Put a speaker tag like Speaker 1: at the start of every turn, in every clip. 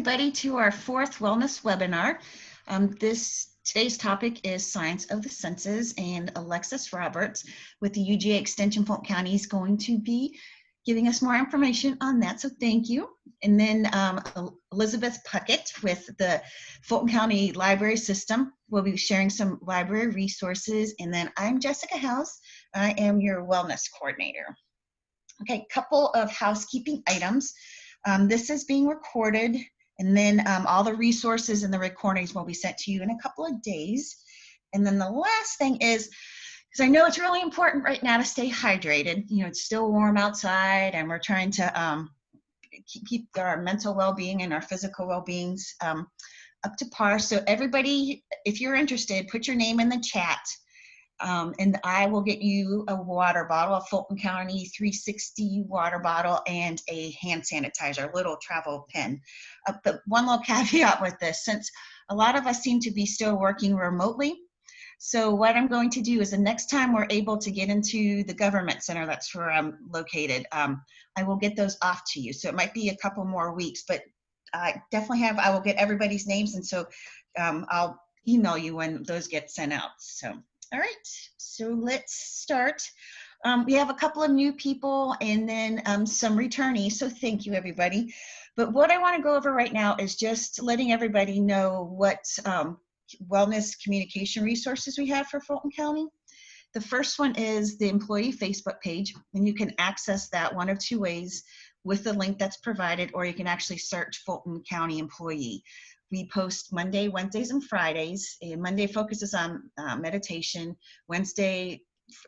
Speaker 1: Everybody to our fourth wellness webinar. Today's topic is Science of the Senses, and Alexis Roberts with the UGA Extension Fulton County is going to be giving us more information on that, so thank you. And then Elizabeth Puckett with the Fulton County Library System will be sharing some library resources. And then I'm Jessica House. I am your wellness coordinator. Okay, couple of housekeeping items. This is being recorded, and then all the resources and the recordings will be sent to you in a couple of days. And then the last thing is, because I know it's really important right now to stay hydrated. You know, it's still warm outside, and we're trying to keep our mental well-being and our physical well-beings up to par. So everybody, if you're interested, put your name in the chat. And I will get you a water bottle, a Fulton County 360 water bottle, and a hand sanitizer, a little travel pen. But one little caveat with this, since a lot of us seem to be still working remotely, so what I'm going to do is the next time we're able to get into the government center, that's where I'm located, I will get those off to you. So it might be a couple more weeks, but I will get everybody's names, and so I'll email you when those get sent out. So. All right, so let's start. We have a couple of new people and then some returnees, so thank you, everybody. But what I want to go over right now is just letting everybody know what wellness communication resources we have for Fulton County. The first one is the employee Facebook page, and you can access that one of two ways with the link that's provided, or you can actually search Fulton County Employee. We post Monday, Wednesdays, and Fridays. And Monday focuses on meditation, Wednesday,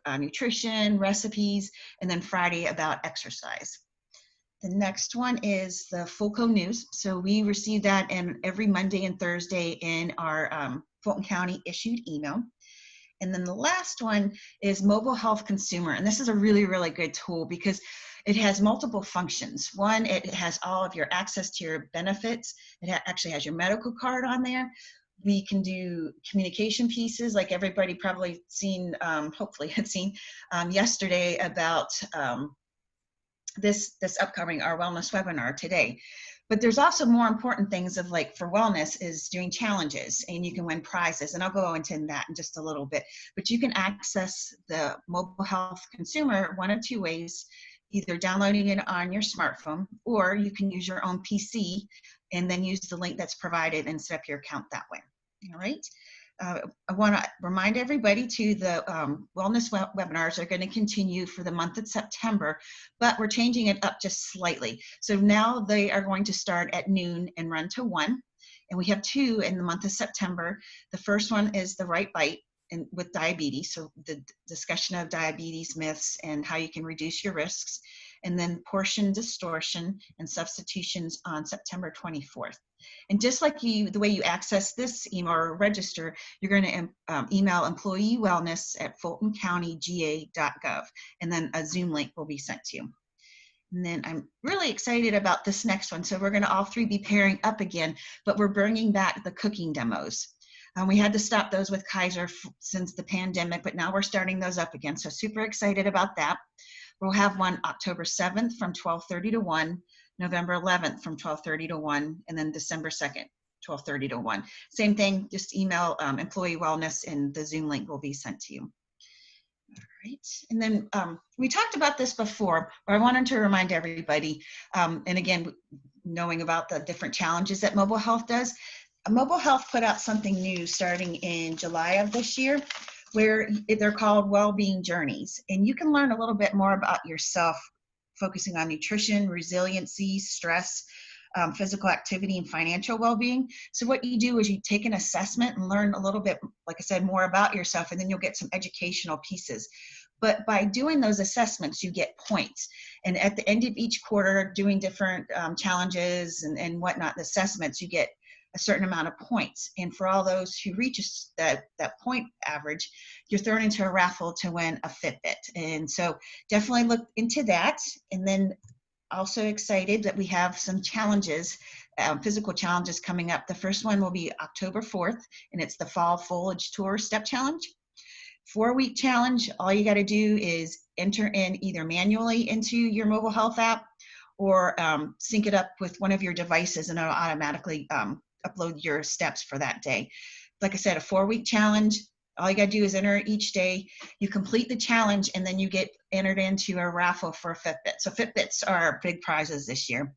Speaker 1: nutrition, recipes, and then Friday about exercise. The next one is the Fulco News. So we receive that every Monday and Thursday in our Fulton County issued email. And then the last one is Mobile Health Consumer. And this is a really, really good tool because it has multiple functions. One, it has all of your access to your benefits. It actually has your medical card on there. We can do communication pieces like everybody probably seen, hopefully had seen yesterday about this upcoming, our wellness webinar today. But there's also more important things of like for wellness is doing challenges, and you can win prizes. And I'll go into that in just a little bit. But you can access the Mobile Health Consumer one of two ways, either downloading it on your smartphone, or you can use your own PC and then use the link that's provided and set up your account that way. All right. I want to remind everybody too, the wellness webinars are going to continue for the month of September, but we're changing it up just slightly. So now they are going to start at noon and run to 1. And we have 2 in the month of September. The first one is the Right Bite with diabetes. So the discussion of diabetes myths and how you can reduce your risks. And then portion distortion and substitutions on September 24th. And just like the way you access this email or register, you're going to email employeewellness@fultoncountyga.gov, and then a Zoom link will be sent to you. And then I'm really excited about this next one. So we're going to all three be pairing up again, but we're bringing back the cooking demos. We had to stop those with Kaiser since the pandemic, but now we're starting those up again. So super excited about that. We'll have one October 7th from 12:30 to 1, November 11th from 12:30 to 1, and then December 2nd, 12:30 to 1. Same thing, just email Employee Wellness and the Zoom link will be sent to you. All right, and then we talked about this before, but I wanted to remind everybody, and again, knowing about the different challenges that Mobile Health does. Mobile Health put out something new starting in July of this year, where they're called Wellbeing Journeys. And you can learn a little bit more about yourself, focusing on nutrition, resiliency, stress, physical activity, and financial well-being. So what you do is you take an assessment and learn a little bit, like I said, more about yourself, and then you'll get some educational pieces. But by doing those assessments, you get points. And at the end of each quarter, doing different challenges and whatnot, the assessments, you get a certain amount of points. And for all those who reach that point average, you're thrown into a raffle to win a Fitbit. And so definitely look into that. And then also excited that we have some challenges, physical challenges coming up. The first one will be October 4th, and it's the Fall Foliage Tour Step Challenge. 4-week challenge. All you got to do is enter in either manually into your mobile health app, or sync it up with one of your devices and it'll automatically upload your steps for that day. Like I said, a 4-week challenge. All you got to do is enter each day. You complete the challenge, and then you get entered into a raffle for a Fitbit. So Fitbits are big prizes this year.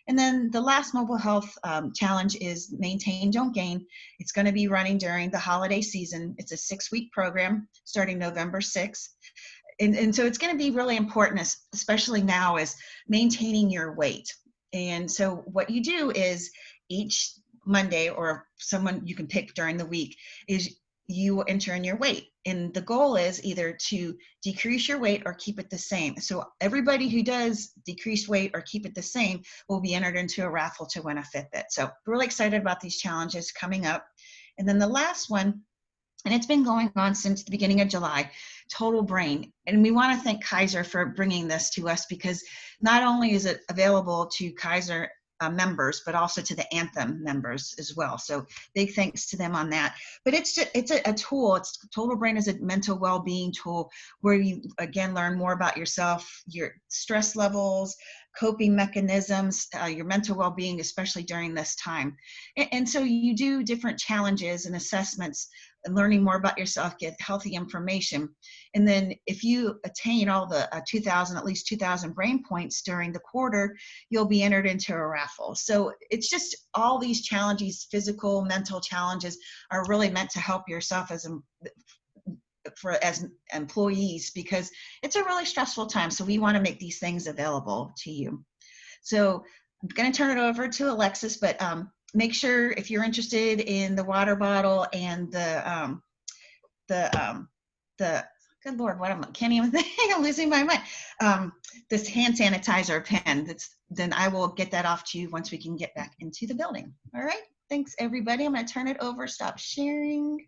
Speaker 1: And then the last mobile health challenge is Maintain, Don't Gain. It's going to be running during the holiday season. It's a 6-week program starting November 6th. And so it's going to be really important, especially now, is maintaining your weight. And so what you do is each Monday, or someone you can pick during the week, is you enter in your weight. And the goal is either to decrease your weight or keep it the same. So everybody who does decrease weight or keep it the same will be entered into a raffle to win a Fitbit. So really excited about these challenges coming up. And then the last one, and it's been going on since the beginning of July, Total Brain. And we want to thank Kaiser for bringing this to us, because not only is it available to Kaiser members, but also to the Anthem members as well. So big thanks to them on that. But it's a tool. Total Brain is a mental well-being tool where you, again, learn more about yourself, your stress levels, coping mechanisms, your mental well-being, especially during this time. And so you do different challenges and assessments, and learning more about yourself, get healthy information. And then if you attain all the at least 2,000 brain points during the quarter, you'll be entered into a raffle. So it's just all these challenges, physical, mental challenges, are really meant to help yourself as employees, because it's a really stressful time. So we want to make these things available to you. So I'm going to turn it over to Alexis, but make sure, if you're interested in the water bottle and the good Lord, can't even think, I'm losing my mind. This hand sanitizer pen, then I will get that off to you once we can get back into the building. All right, thanks everybody. I'm going to turn it over, stop sharing.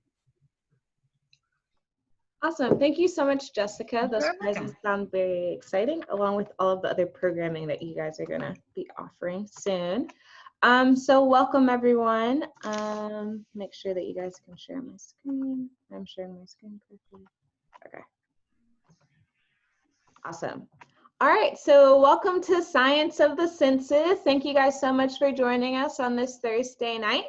Speaker 2: Awesome. Thank you so much, Jessica. Those prizes sound very exciting, along with all of the other programming that you guys are going to be offering soon. So welcome, everyone. Make sure that you guys can share my screen. I'm sharing my screen correctly. Okay. Awesome. All right, so welcome to Science of the Senses. Thank you guys so much for joining us on this Thursday night.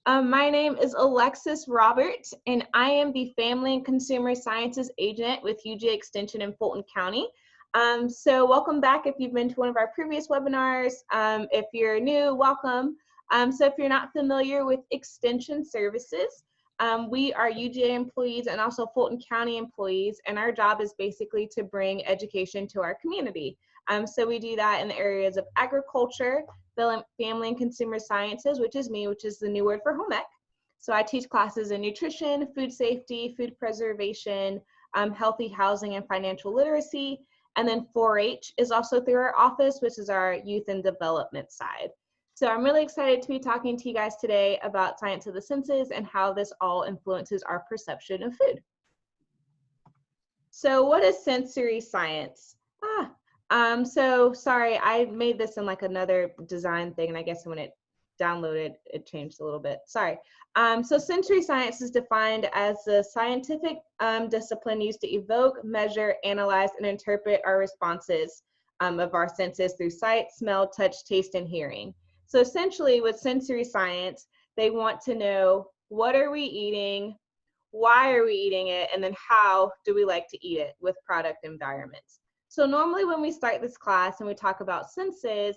Speaker 2: My name is Alexis Roberts, and I am the Family and Consumer Sciences Agent with UGA Extension in Fulton County. So welcome back if you've been to one of our previous webinars. If you're new, welcome. So if you're not familiar with Extension Services, we are UGA employees and also Fulton County employees, and our job is basically to bring education to our community. So we do that in the areas of agriculture, family and consumer sciences, which is me, which is the new word for home ec. So I teach classes in nutrition, food safety, food preservation, healthy housing, and financial literacy. And then 4-H is also through our office, which is our youth and development side. So I'm really excited to be talking to you guys today about science of the senses and how this all influences our perception of food. So what is sensory science? So sorry, I made this in like another design thing, and I guess when it downloaded, it changed a little bit. Sorry. So sensory science is defined as the scientific discipline used to evoke, measure, analyze, and interpret our responses of our senses through sight, smell, touch, taste, and hearing. So essentially with sensory science, they want to know, what are we eating, why are we eating it, and then how do we like to eat it with product environments. So normally when we start this class and we talk about senses,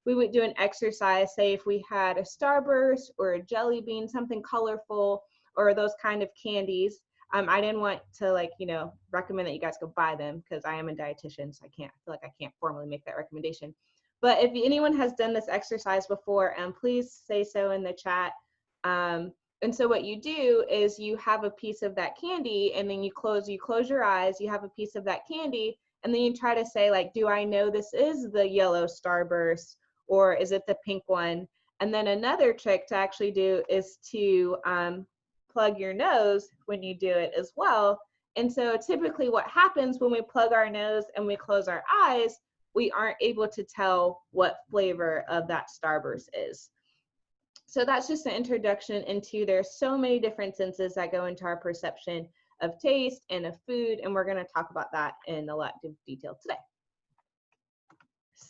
Speaker 2: we would do an exercise, say if we had a Starburst or a jelly bean, something colorful, or those kind of candies. I didn't want to recommend that you guys go buy them, because I am a dietitian, so I feel like I can't formally make that recommendation. But if anyone has done this exercise before, please say so in the chat. And so what you do is you have a piece of that candy, and then you close your eyes, you have a piece of that candy, and then you try to say, like, do I know this is the yellow Starburst, or is it the pink one? And then another trick to actually do is to plug your nose when you do it as well. And so typically what happens when we plug our nose and we close our eyes, we aren't able to tell what flavor of that Starburst is. So that's just an introduction into, there's so many different senses that go into our perception of taste and of food, and we're going to talk about that in a lot of detail today.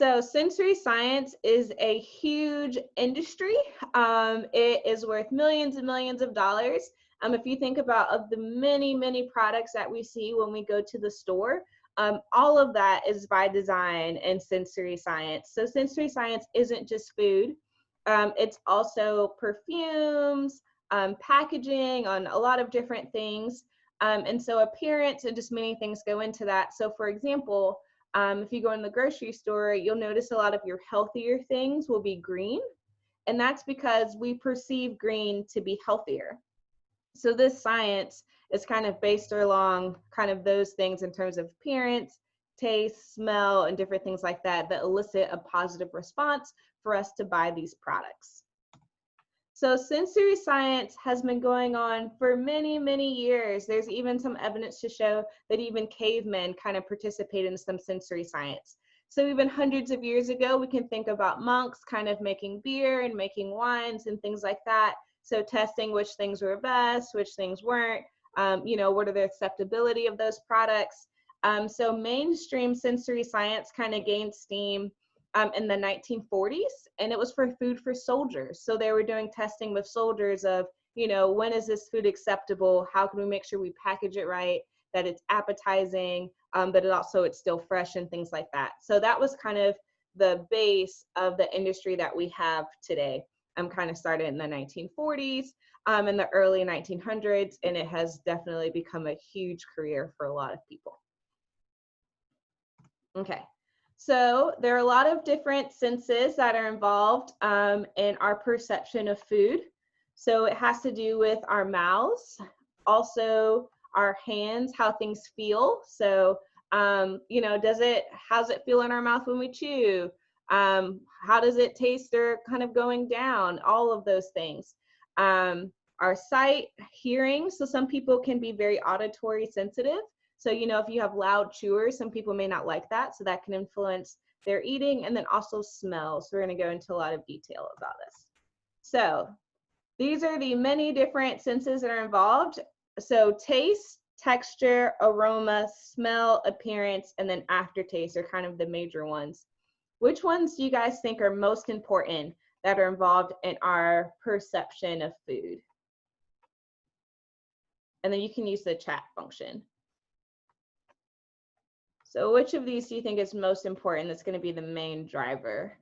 Speaker 2: So sensory science is a huge industry. It is worth millions and millions of dollars. If you think about of the many, many products that we see when we go to the store, all of that is by design and sensory science. So sensory science isn't just food. It's also perfumes, packaging, on a lot of different things. And so appearance and just many things go into that. So for example, if you go in the grocery store, you'll notice a lot of your healthier things will be green. And that's because we perceive green to be healthier. So this science is kind of based along kind of those things in terms of appearance, taste, smell, and different things like that that elicit a positive response for us to buy these products. So sensory science has been going on for many, many years. There's even some evidence to show that even cavemen kind of participate in some sensory science. So even hundreds of years ago, we can think about monks kind of making beer and making wines and things like that. So testing which things were best, which things weren't, what are the acceptability of those products. So mainstream sensory science kind of gained steam in the 1940s, and it was for food for soldiers. So they were doing testing with soldiers of, when is this food acceptable? How can we make sure we package it right, that it's appetizing, but it's still fresh and things like that. So that was kind of the base of the industry that we have today. Kind of started in the 1940s, in the early 1900s, and it has definitely become a huge career for a lot of people. Okay. So there are a lot of different senses that are involved in our perception of food. So it has to do with our mouths, also our hands, how things feel. So, how's it feel in our mouth when we chew? How does it taste or kind of going down? All of those things. Our sight, hearing. So some people can be very auditory sensitive. So, if you have loud chewers, some people may not like that. So that can influence their eating. And then also smell. So we're going to go into a lot of detail about this. So these are the many different senses that are involved. So taste, texture, aroma, smell, appearance, and then aftertaste are kind of the major ones. Which ones do you guys think are most important that are involved in our perception of food? And then you can use the chat function. So which of these do you think is most important that's going to be the main driver?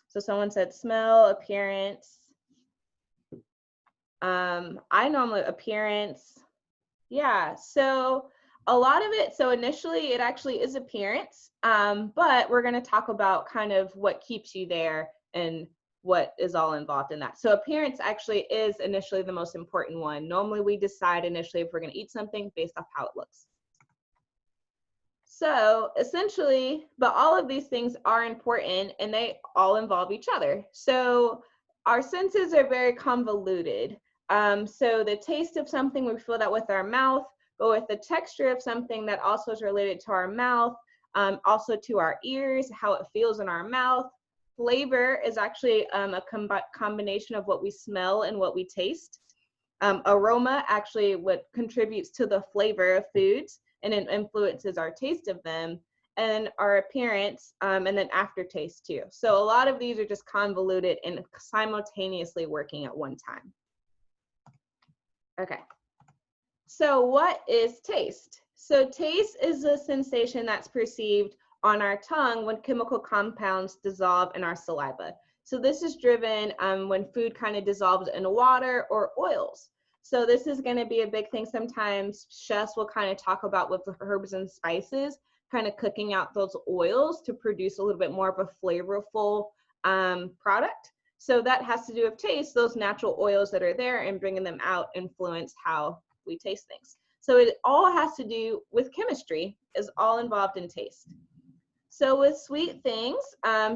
Speaker 2: So someone said smell, appearance. I normally appearance. Yeah, so a lot of it, so initially it actually is appearance, but we're going to talk about kind of what keeps you there and what is all involved in that. So appearance actually is initially the most important one. Normally we decide initially if we're going to eat something based off how it looks. So essentially, but all of these things are important and they all involve each other. So our senses are very convoluted. So the taste of something, we feel that with our mouth, but with the texture of something that also is related to our mouth, also to our ears, how it feels in our mouth. Flavor is actually a combination of what we smell and what we taste. Aroma actually what contributes to the flavor of foods and it influences our taste of them, and our appearance, and then aftertaste too. So a lot of these are just convoluted and simultaneously working at one time. Okay, so what is taste? So taste is a sensation that's perceived on our tongue when chemical compounds dissolve in our saliva. So this is driven when food kind of dissolves in water or oils. So this is going to be a big thing. Sometimes chefs will kind of talk about with the herbs and spices, kind of cooking out those oils to produce a little bit more of a flavorful product. So that has to do with taste. Those natural oils that are there and bringing them out influence how we taste things. So it all has to do with chemistry, is all involved in taste. So with sweet things,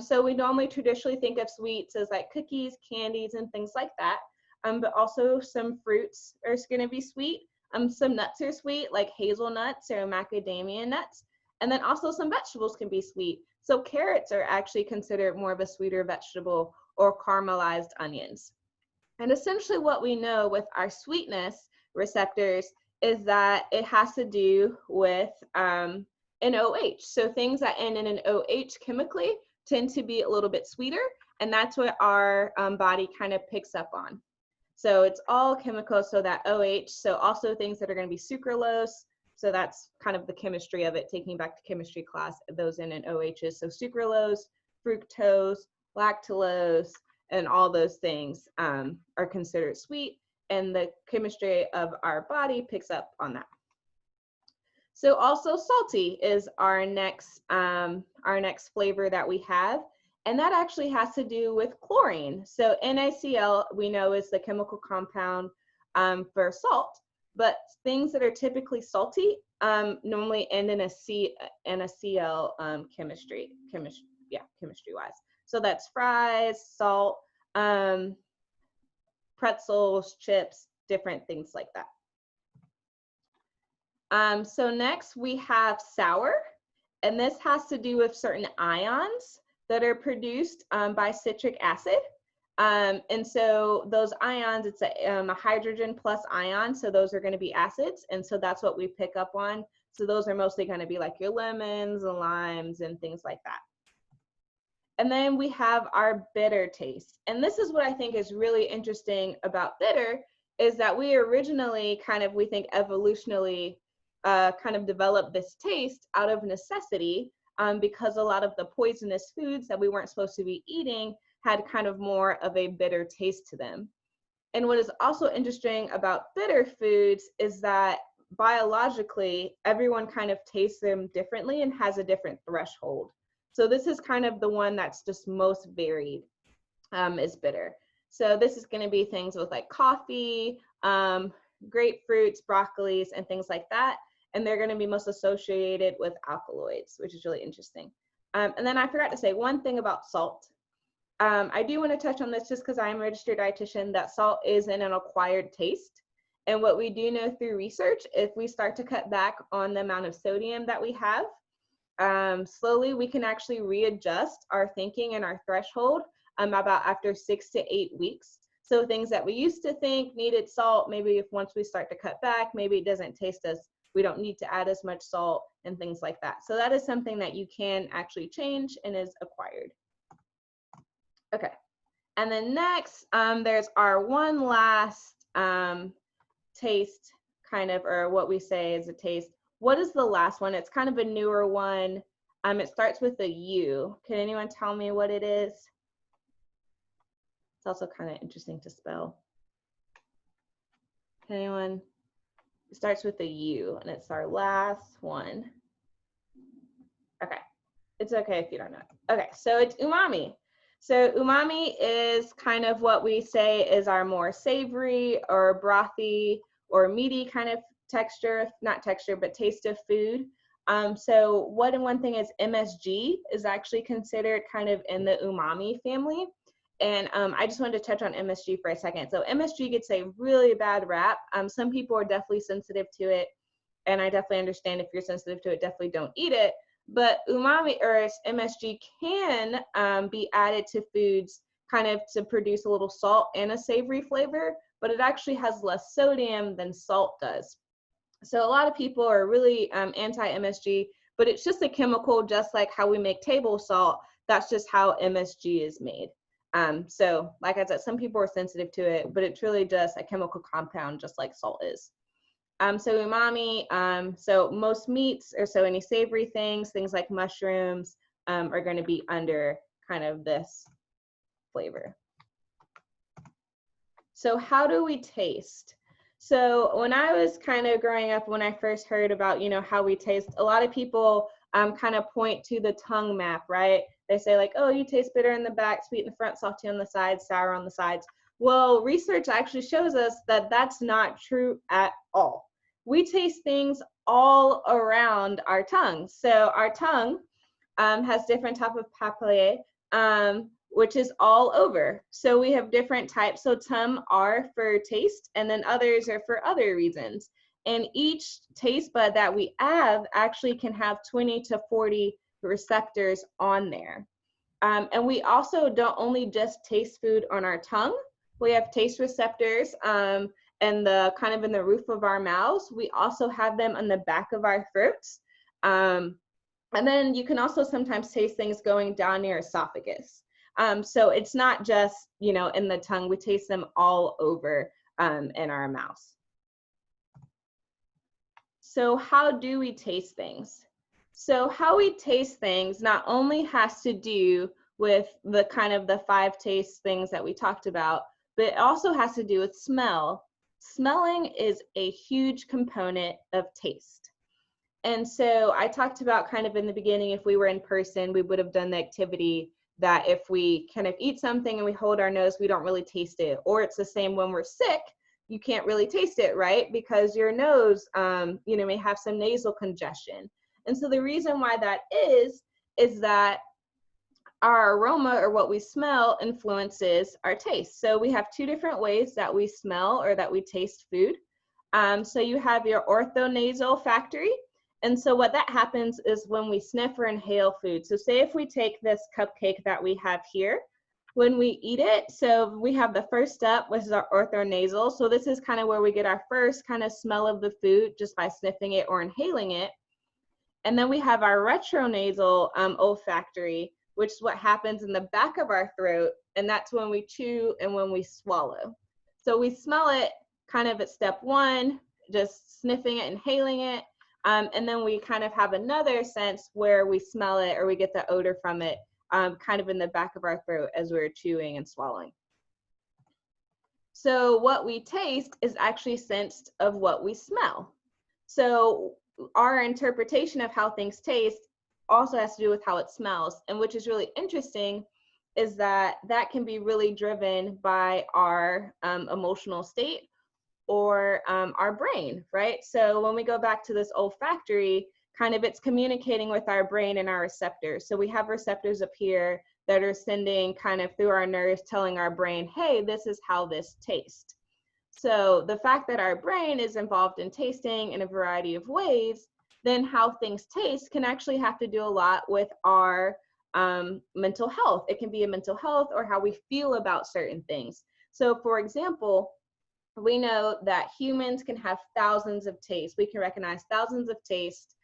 Speaker 2: so we normally traditionally think of sweets as like cookies, candies, and things like that. But also some fruits are going to be sweet. Some nuts are sweet, like hazelnuts or macadamia nuts. And then also some vegetables can be sweet. So carrots are actually considered more of a sweeter vegetable, or caramelized onions. And essentially what we know with our sweetness receptors is that it has to do with in OH. So things that end in an OH chemically tend to be a little bit sweeter, and that's what our body kind of picks up on. So it's all chemical, so that OH, so also things that are going to be sucralose, so that's kind of the chemistry of it, taking back to chemistry class, those in OHs. So sucralose, fructose, lactulose, and all those things are considered sweet, and the chemistry of our body picks up on that. So also salty is our next flavor that we have, and that actually has to do with chlorine. So NaCl we know is the chemical compound for salt, but things that are typically salty normally end in a Cl chemistry wise. So that's fries, salt, pretzels, chips, different things like that. So next we have sour, and this has to do with certain ions that are produced by citric acid. And so those ions, it's a hydrogen plus ion, so those are going to be acids, and so that's what we pick up on. So those are mostly going to be like your lemons and limes and things like that. And then we have our bitter taste, and this is what I think is really interesting about bitter, is that we originally we think evolutionally kind of developed this taste out of necessity, because a lot of the poisonous foods that we weren't supposed to be eating had kind of more of a bitter taste to them. And what is also interesting about bitter foods is that biologically, everyone kind of tastes them differently and has a different threshold. So this is kind of the one that's just most varied, is bitter. So this is going to be things with like coffee, grapefruits, broccolis, and things like that. And they're going to be most associated with alkaloids, which is really interesting. And then I forgot to say one thing about salt. I do want to touch on this just because I'm a registered dietitian, that salt is an acquired taste. And what we do know through research, if we start to cut back on the amount of sodium that we have, slowly we can actually readjust our thinking and our threshold about after 6 to 8 weeks. So things that we used to think needed salt, maybe if once we start to cut back, maybe it doesn't taste as, we don't need to add as much salt and things like that. So that is something that you can actually change and is acquired. Okay, and then next, there's our one last taste kind of, or what we say is a taste. What is the last one? It's kind of a newer one. It starts with a U. Can anyone tell me what it is? It's also kind of interesting to spell. Can anyone? It starts with a U, and it's our last one. Okay, it's okay if you don't know it. Okay, so it's umami. So umami is kind of what we say is our more savory or brothy or meaty kind of texture, not texture, but taste of food. So one thing is MSG is actually considered kind of in the umami family. And I just wanted to touch on MSG for a second. So MSG gets a really bad rap. Some people are definitely sensitive to it, and I definitely understand if you're sensitive to it, definitely don't eat it. But umami or MSG can be added to foods kind of to produce a little salt and a savory flavor, but it actually has less sodium than salt does. So a lot of people are really anti-MSG, but it's just a chemical, just like how we make table salt. That's just how MSG is made. So like I said, some people are sensitive to it, but it's really just a chemical compound, just like salt is. So umami, so most meats, or so any savory things like mushrooms, are going to be under kind of this flavor. So how do we taste? So when I was kind of growing up, when I first heard about, how we taste, a lot of people kind of point to the tongue map, right? They say like, oh, you taste bitter in the back, sweet in the front, salty on the sides, sour on the sides. Well, research actually shows us that that's not true at all. We taste things all around our tongue. So our tongue has different type of papillae, which is all over. So we have different types. So some are for taste, and then others are for other reasons. And each taste bud that we have actually can have 20 to 40 receptors on there. And we also don't only just taste food on our tongue. We have taste receptors and the kind of in the roof of our mouths. We also have them on the back of our throats. And then you can also sometimes taste things going down your esophagus. So it's not just, you know, in the tongue, we taste them all over in our mouths. So how do we taste things? So how we taste things not only has to do with the kind of the 5 taste things that we talked about, but it also has to do with smell. Smelling is a huge component of taste. And so I talked about kind of in the beginning, if we were in person, we would have done the activity that if we kind of eat something and we hold our nose, we don't really taste it. Or it's the same when we're sick, you can't really taste it, right? Because your nose, you know, may have some nasal congestion. And so the reason why that is that our aroma, or what we smell, influences our taste. So we have 2 different ways that we smell or that we taste food. So you have your orthonasal factory. And so what that happens is when we sniff or inhale food. So say if we take this cupcake that we have here, when we eat it, so we have the first step, which is our orthonasal. So this is kind of where we get our first kind of smell of the food just by sniffing it or inhaling it. And then we have our retronasal olfactory, which is what happens in the back of our throat. And that's when we chew and when we swallow. So we smell it kind of at step 1, just sniffing it, inhaling it. And then we kind of have another sense where we smell it or we get the odor from it kind of in the back of our throat as we're chewing and swallowing. So what we taste is actually sensed of what we smell. So our interpretation of how things taste also has to do with how it smells. And which is really interesting is that that can be really driven by our emotional state or our brain, right? So when we go back to this olfactory, kind of it's communicating with our brain and our receptors. So we have receptors up here that are sending kind of through our nerves, telling our brain, hey, this is how this tastes. So the fact that our brain is involved in tasting in a variety of ways, then how things taste can actually have to do a lot with our mental health. It can be a mental health or how we feel about certain things. So for example, we know that humans can have thousands of tastes. We can recognize thousands of tastes,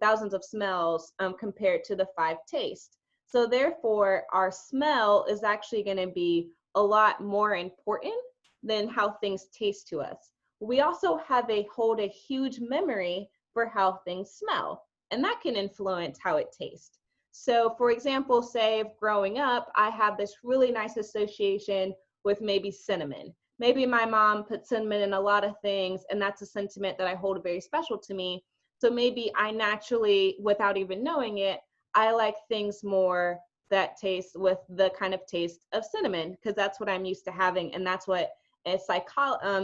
Speaker 2: thousands of smells compared to the 5 tastes. So therefore, our smell is actually going to be a lot more important than how things taste to us. We also hold a huge memory for how things smell, and that can influence how it tastes. So for example, say if growing up, I have this really nice association with maybe cinnamon. Maybe my mom put cinnamon in a lot of things, and that's a sentiment that I hold very special to me. So maybe I naturally, without even knowing it, I like things more that taste with the kind of taste of cinnamon, because that's what I'm used to having, and that's what it's like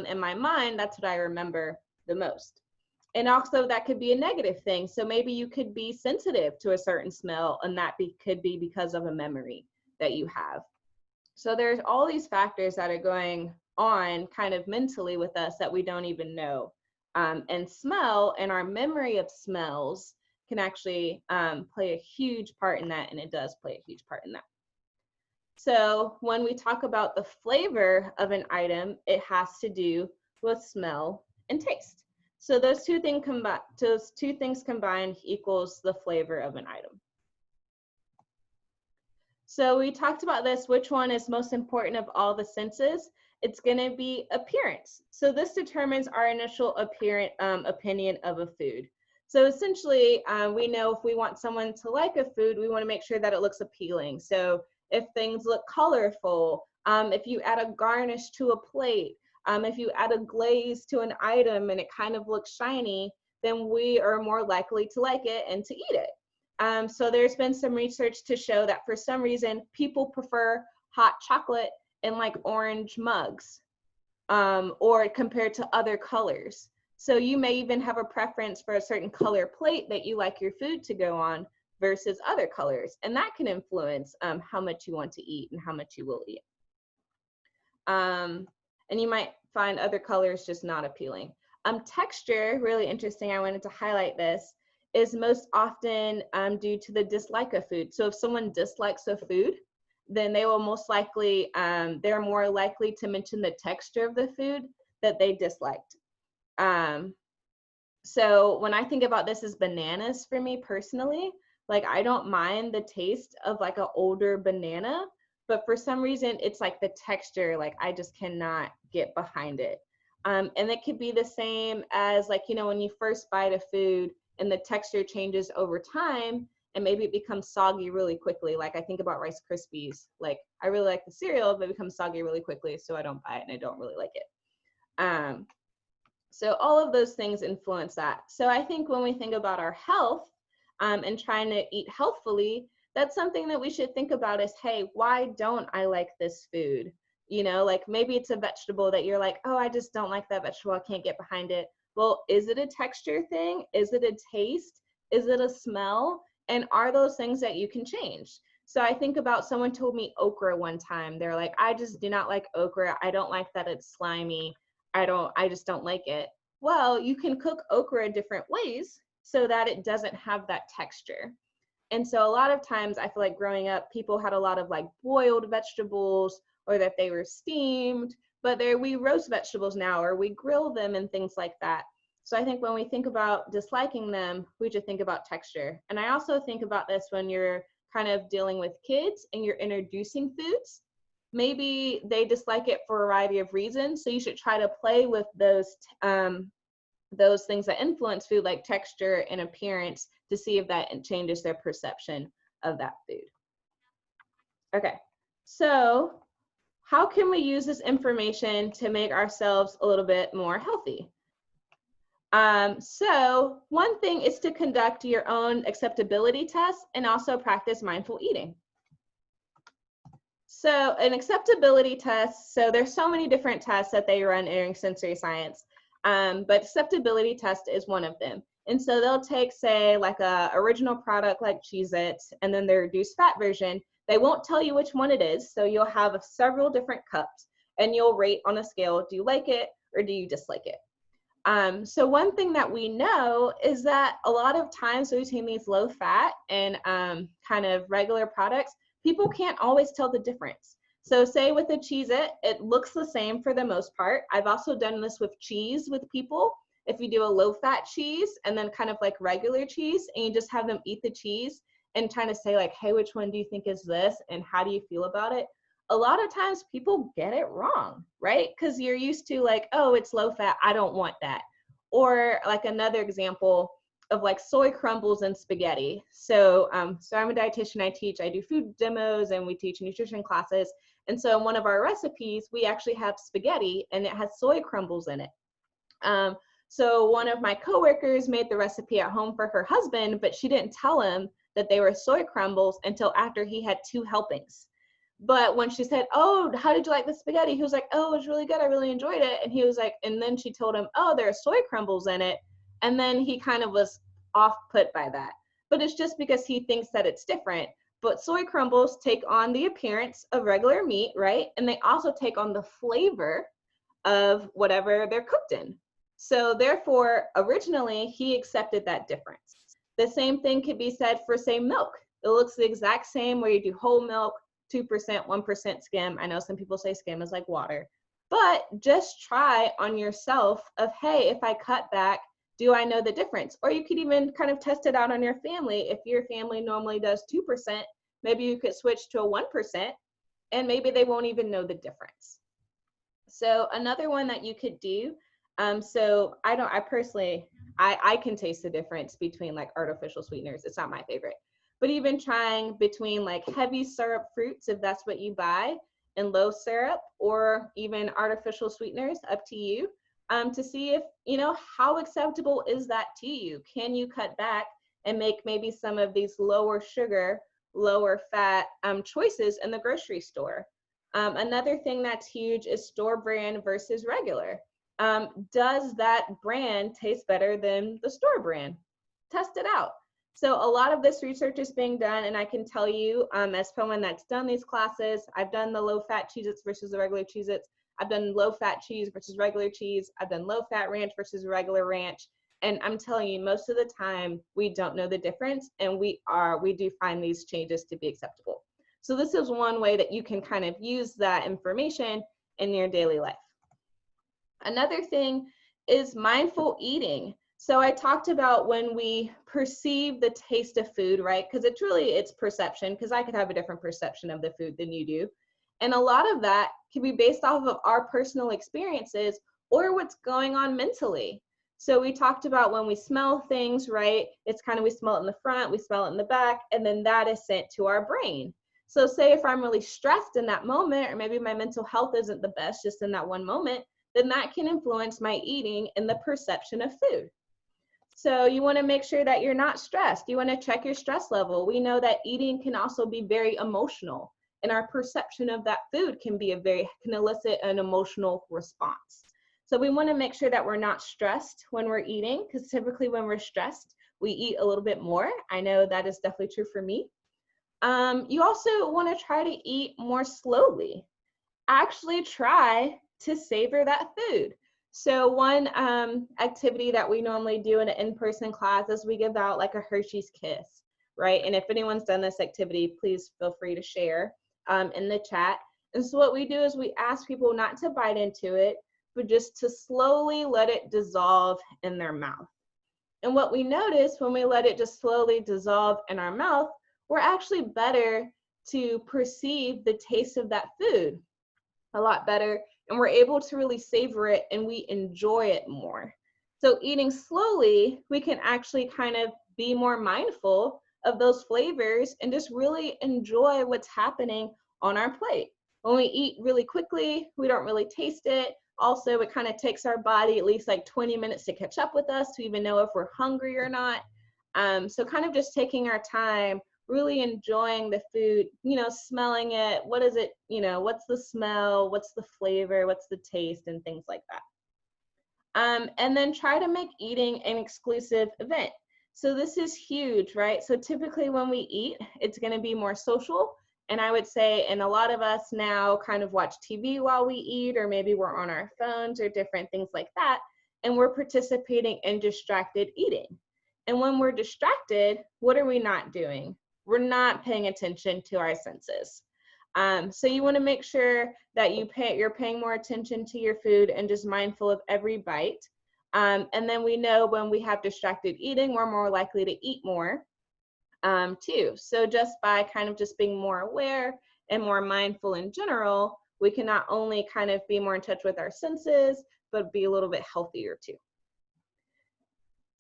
Speaker 2: in my mind, that's what I remember the most. And also that could be a negative thing. So maybe you could be sensitive to a certain smell, and that could be because of a memory that you have. So there's all these factors that are going on kind of mentally with us that we don't even know. And smell and our memory of smells can actually play a huge part in that, and it does play a huge part in that. So when we talk about the flavor of an item, it has to do with smell and taste. So those two things combined equals the flavor of an item. So we talked about this, which one is most important of all the senses? It's going to be appearance. So this determines our initial opinion of a food. So essentially, we know if we want someone to like a food, we want to make sure that it looks appealing. So if things look colorful, if you add a garnish to a plate, if you add a glaze to an item and it kind of looks shiny, then we are more likely to like it and to eat it. So there's been some research to show that for some reason, people prefer hot chocolate in like orange mugs or compared to other colors. So you may even have a preference for a certain color plate that you like your food to go on versus other colors. And that can influence how much you want to eat and how much you will eat. And you might find other colors just not appealing. Texture, really interesting, I wanted to highlight this, is most often due to the dislike of food. So if someone dislikes a food, then they will most likely, they're more likely to mention the texture of the food that they disliked. So when I think about this as bananas for me personally, Like, I don't mind the taste of like an older banana, but for some reason it's like the texture, like I just cannot get behind it. And it could be the same as like, you know, when you first bite a food and the texture changes over time and maybe it becomes soggy really quickly. Like I think about Rice Krispies. Like I really like the cereal, but it becomes soggy really quickly, so I don't buy it and I don't really like it. So all of those things influence that. So I think when we think about our health and trying to eat healthfully, that's something that we should think about is, hey, why don't I like this food? You know, like maybe it's a vegetable that you're like, oh, I just don't like that vegetable. I can't get behind it. Well, is it a texture thing? Is it a taste? Is it a smell? And are those things that you can change? So I think about someone told me okra one time. They're like, I just do not like okra. I don't like that it's slimy. I just don't like it. Well, you can cook okra different ways so that it doesn't have that texture. And so a lot of times I feel like growing up, people had a lot of like boiled vegetables or that they were steamed, but we roast vegetables now or we grill them and things like that. So I think when we think about disliking them, we should think about texture. And I also think about this when you're kind of dealing with kids and you're introducing foods. Maybe they dislike it for a variety of reasons. So you should try to play with those things that influence food, like texture and appearance, to see if that changes their perception of that food. Okay, so how can we use this information to make ourselves a little bit more healthy? So one thing is to conduct your own acceptability test and also practice mindful eating. So an acceptability test, so there's so many different tests that they run in sensory science, but acceptability test is one of them. And so they'll take, say, like a original product like Cheez-Its and then their reduced fat version. They won't tell you which one it is, so you'll have several different cups and you'll rate on a scale, do you like it or do you dislike it? So one thing that we know is that a lot of times between these low fat and kind of regular products, people can't always tell the difference. So say with a Cheez-It, it looks the same for the most part. I've also done this with cheese with people. If you do a low fat cheese and then kind of like regular cheese and you just have them eat the cheese and trying to say like, hey, which one do you think is this and how do you feel about it? A lot of times people get it wrong, right? Because you're used to like, oh, it's low fat, I don't want that. Or like another example of like soy crumbles and spaghetti. So I'm a dietitian, I do food demos and we teach nutrition classes. And so in one of our recipes, we actually have spaghetti and it has soy crumbles in it. So one of my coworkers made the recipe at home for her husband, but she didn't tell him that they were soy crumbles until after he had 2 helpings. But when she said, oh, how did you like the spaghetti? He was like, oh, it was really good. I really enjoyed it. And he was like, and then she told him, oh, there are soy crumbles in it. And then he kind of was off put by that. But it's just because he thinks that it's different. But soy crumbles take on the appearance of regular meat, right? And they also take on the flavor of whatever they're cooked in. So therefore, originally, he accepted that difference. The same thing could be said for, say, milk. It looks the exact same where you do whole milk, 2%, 1% skim. I know some people say skim is like water, but just try on yourself of, hey, if I cut back, do I know the difference? Or you could even kind of test it out on your family. If your family normally does 2%, maybe you could switch to a 1% and maybe they won't even know the difference. So another one that you could do, so I personally can taste the difference between like artificial sweeteners. It's not my favorite. But even trying between like heavy syrup fruits, if that's what you buy, and low syrup, or even artificial sweeteners, up to you, to see if, you know, how acceptable is that to you? Can you cut back and make maybe some of these lower sugar, lower fat choices in the grocery store? Another thing that's huge is store brand versus regular. Does that brand taste better than the store brand? Test it out. So a lot of this research is being done, and I can tell you, as someone that's done these classes, I've done the low-fat Cheez-Its versus the regular Cheez-Its. I've done low-fat cheese versus regular cheese. I've done low-fat ranch versus regular ranch. And I'm telling you, most of the time, we don't know the difference, and we do find these changes to be acceptable. So this is one way that you can kind of use that information in your daily life. Another thing is mindful eating. So I talked about when we perceive the taste of food, right? Because it's perception, because I could have a different perception of the food than you do. And a lot of that can be based off of our personal experiences or what's going on mentally. So we talked about when we smell things, right? It's kind of, we smell it in the front, we smell it in the back, and then that is sent to our brain. So say if I'm really stressed in that moment, or maybe my mental health isn't the best just in that one moment, then that can influence my eating and the perception of food. So you want to make sure that you're not stressed. You want to check your stress level. We know that eating can also be very emotional, and our perception of that food can elicit an emotional response. So we want to make sure that we're not stressed when we're eating, because typically when we're stressed, we eat a little bit more. I know that is definitely true for me. You also want to try to eat more slowly. Actually try to savor that food. So one activity that we normally do in an in-person class is we give out like a Hershey's Kiss, right? And if anyone's done this activity, please feel free to share in the chat. And so what we do is we ask people not to bite into it, but just to slowly let it dissolve in their mouth. And what we notice when we let it just slowly dissolve in our mouth, we're actually better to perceive the taste of that food a lot better, and we're able to really savor it and we enjoy it more. So eating slowly, we can actually kind of be more mindful of those flavors and just really enjoy what's happening on our plate. When we eat really quickly, we don't really taste it. Also, it kind of takes our body at least like 20 minutes to catch up with us to even know if we're hungry or not. So kind of just taking our time, really enjoying the food, smelling it. What is it, what's the smell, what's the flavor, what's the taste, and things like that. And then try to make eating an exclusive event. So this is huge, right? So typically when we eat, it's going to be more social. And I would say, and a lot of us now kind of watch TV while we eat, or maybe we're on our phones or different things like that. And we're participating in distracted eating. And when we're distracted, what are we not doing? We're not paying attention to our senses. So you want to make sure that you're paying more attention to your food and just mindful of every bite. And then we know when we have distracted eating, we're more likely to eat more too. So just by kind of just being more aware and more mindful in general, we can not only kind of be more in touch with our senses, but be a little bit healthier too.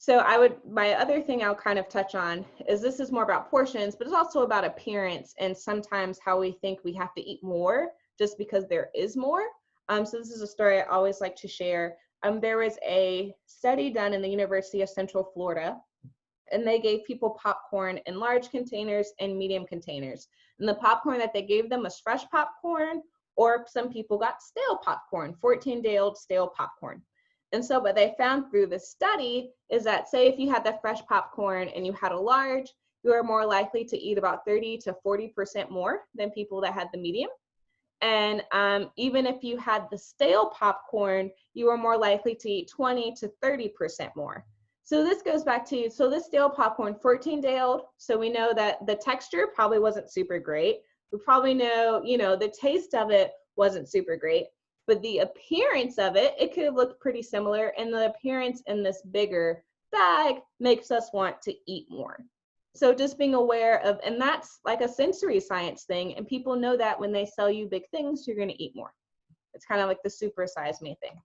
Speaker 2: So my other thing I'll kind of touch on is this is more about portions, but it's also about appearance and sometimes how we think we have to eat more just because there is more. So this is a story I always like to share. There was a study done in the University of Central Florida, and they gave people popcorn in large containers and medium containers. And the popcorn that they gave them was fresh popcorn, or some people got stale popcorn, 14-day-old stale popcorn. And so what they found through the study is that, say if you had the fresh popcorn and you had a large, you are more likely to eat about 30 to 40% more than people that had the medium. And even if you had the stale popcorn, you are more likely to eat 20 to 30% more. So this goes back to, so this stale popcorn, 14-day-old, so we know that the texture probably wasn't super great. We probably know, the taste of it wasn't super great. But the appearance of it, it could have looked pretty similar, and the appearance in this bigger bag makes us want to eat more. So just being aware of, and that's like a sensory science thing, and people know that when they sell you big things, you're going to eat more. It's kind of like the super size me thing.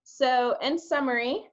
Speaker 2: So in summary,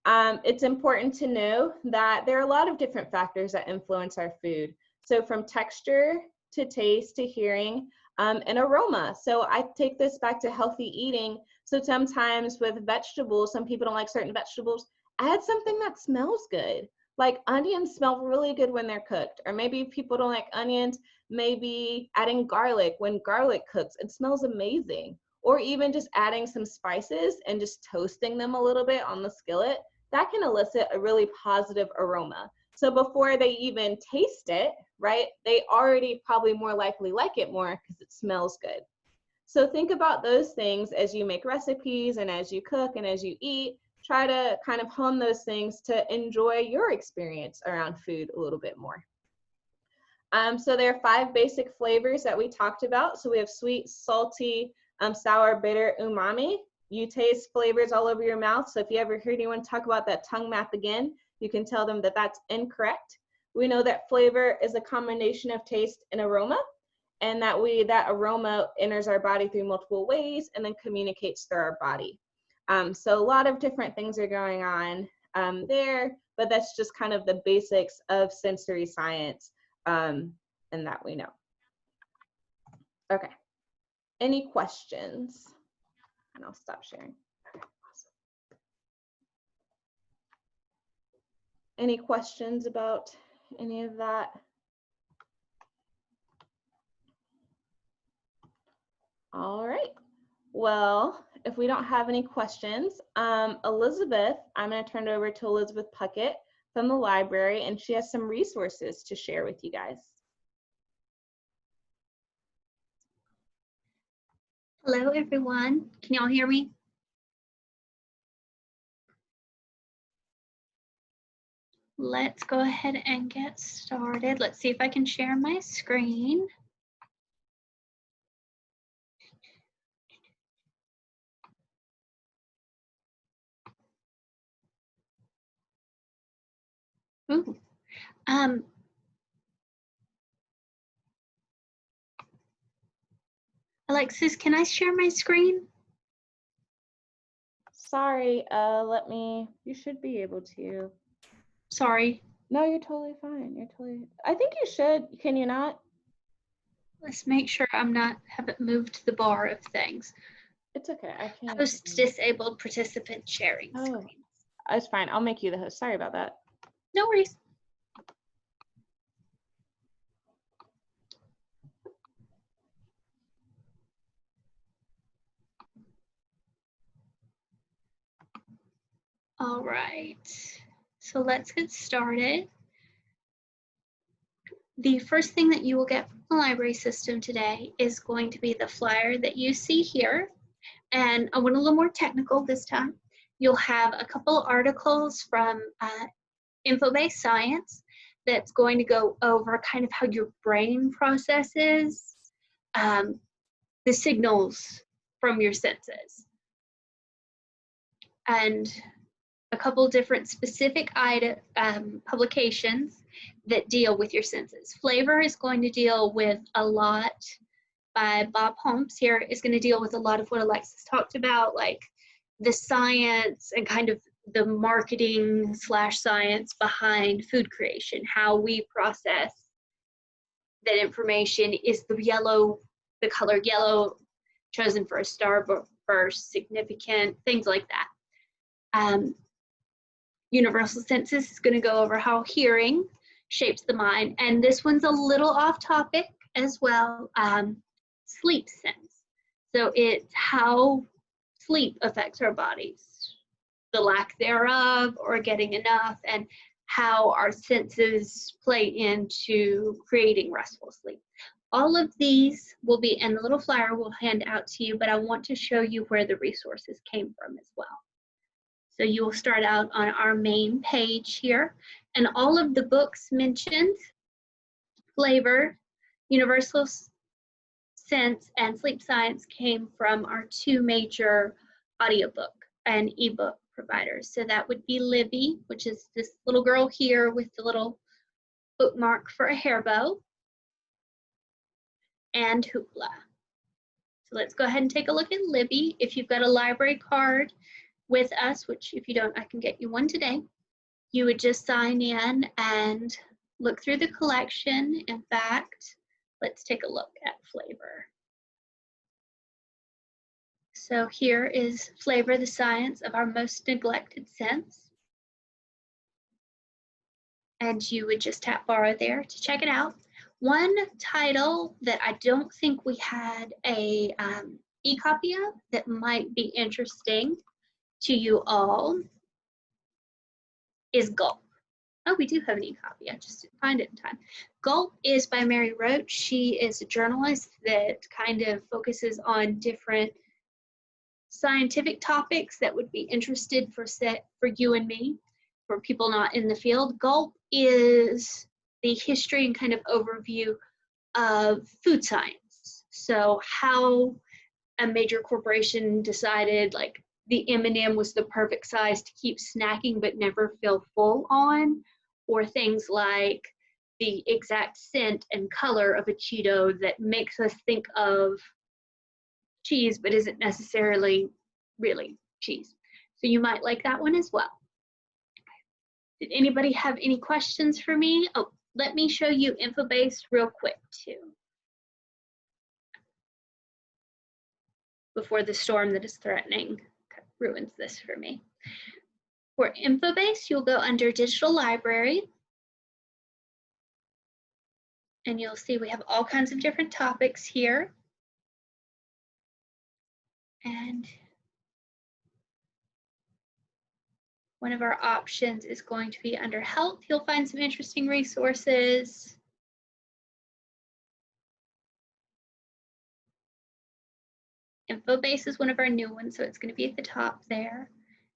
Speaker 2: it's important to know that there are a lot of different factors that influence our food. So from texture to taste to hearing, and aroma. So I take this back to healthy eating. So sometimes with vegetables, some people don't like certain vegetables. Add something that smells good. Like onions smell really good when they're cooked. Or maybe people don't like onions, maybe adding garlic. When garlic cooks, it smells amazing. Or even just adding some spices and just toasting them a little bit on the skillet. That can elicit a really positive aroma. So before they even taste it, right, they already probably more likely like it more because it smells good. So think about those things as you make recipes and as you cook and as you eat. Try to kind of hone those things to enjoy your experience around food a little bit more. So there are 5 basic flavors that we talked about. So we have sweet, salty, sour, bitter, umami. you taste flavors all over your mouth. So if you ever hear anyone talk about that tongue map again, you can tell them that that's incorrect. We know that flavor is a combination of taste and aroma, and that aroma enters our body through multiple ways and then communicates through our body. So a lot of different things are going on there, but that's just kind of the basics of sensory science, and that we know. Okay, any questions? And I'll stop sharing. Okay, awesome. Any questions about any of that? All right. Well, if we don't have any questions, Elizabeth, I'm going to turn it over to Elizabeth Puckett from the library, and she has some resources to share with you guys.
Speaker 3: Hello, everyone. Can y'all hear me? Let's go ahead and get started. Let's see if I can share my screen. Ooh. Alexis, can I share my screen?
Speaker 2: Sorry, you should be able to.
Speaker 3: Sorry.
Speaker 2: No, you're totally fine. I think you should. Can you not?
Speaker 3: Let's make sure haven't moved the bar of things.
Speaker 2: It's okay. I can't.
Speaker 3: Host disabled participant sharing
Speaker 2: Oh,
Speaker 3: screen.
Speaker 2: it's fine. I'll make you the host. Sorry about that.
Speaker 3: No worries. All right, so let's get started. The first thing that you will get from the library system today is going to be the flyer that you see here. And I went a little more technical this time. You'll have a couple articles from info-based science that's going to go over kind of how your brain processes the signals from your senses. And a couple different specific publications that deal with your senses. Flavor is going to deal with a lot by Bob Holmes here, is going to deal with a lot of what Alexis talked about, like the science and kind of the marketing / science behind food creation, how we process that information. Is the color yellow chosen for a starburst significant, things like that. Universal senses is going to go over how hearing shapes the mind, and this one's a little off topic as well. Sleep sense. So it's how sleep affects our bodies, the lack thereof or getting enough, and how our senses play into creating restful sleep. All of these will be in the little flyer we'll hand out to you, but I want to show you where the resources came from as well. So you will start out on our main page here, and all of the books mentioned, Flavor, Universal Sense, and Sleep Science, came from our two major audiobook and ebook providers. So that would be Libby, which is this little girl here with the little bookmark for a hair bow, and Hoopla. So let's go ahead and take a look at Libby. If you've got a library card with us, which if you don't, I can get you one today, you would just sign in and look through the collection. In fact, let's take a look at Flavor. So here is Flavor, the Science of Our Most Neglected Sense. And you would just tap borrow there to check it out. One title that I don't think we had a e-copy of that might be interesting to you all is Gulp. Oh, we do have an e-copy. I just didn't find it in time. Gulp is by Mary Roach. She is a journalist that kind of focuses on different scientific topics that would be interested for you and me, for people not in the field. Gulp is the history and kind of overview of food science. So how a major corporation decided like the M&M was the perfect size to keep snacking but never feel full on, or things like the exact scent and color of a Cheeto that makes us think of cheese but isn't necessarily really cheese. So you might like that one as well. Did anybody have any questions for me? Oh, let me show you InfoBase real quick too, before the storm that is threatening ruins this for me. For InfoBase, you'll go under Digital Library, and you'll see we have all kinds of different topics here. And one of our options is going to be under Health. You'll find some interesting resources. InfoBase is one of our new ones, so it's going to be at the top there.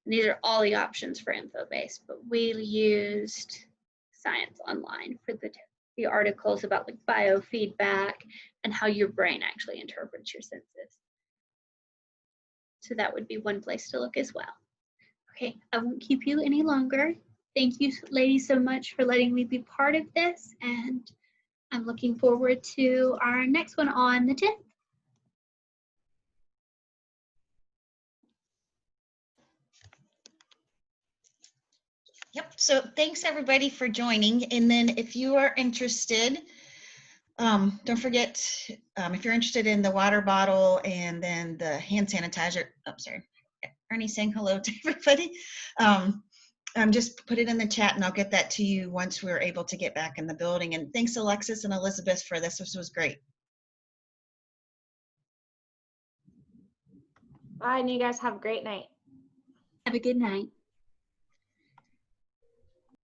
Speaker 3: And these are all the options for InfoBase, but we used Science Online for the articles about like biofeedback and how your brain actually interprets your senses. So that would be one place to look as well. Okay, I won't keep you any longer. Thank you, ladies, so much for letting me be part of this, and I'm looking forward to our next one on the 10th.
Speaker 1: Yep, so thanks everybody for joining. And then if you are interested, don't forget, if you're interested in the water bottle and then the hand sanitizer, oh, sorry, Ernie's saying hello to everybody. Just put it in the chat and I'll get that to you once we're able to get back in the building. And thanks Alexis and Elizabeth for this. This was great.
Speaker 2: Bye, and you guys have a great night.
Speaker 3: Have a good night.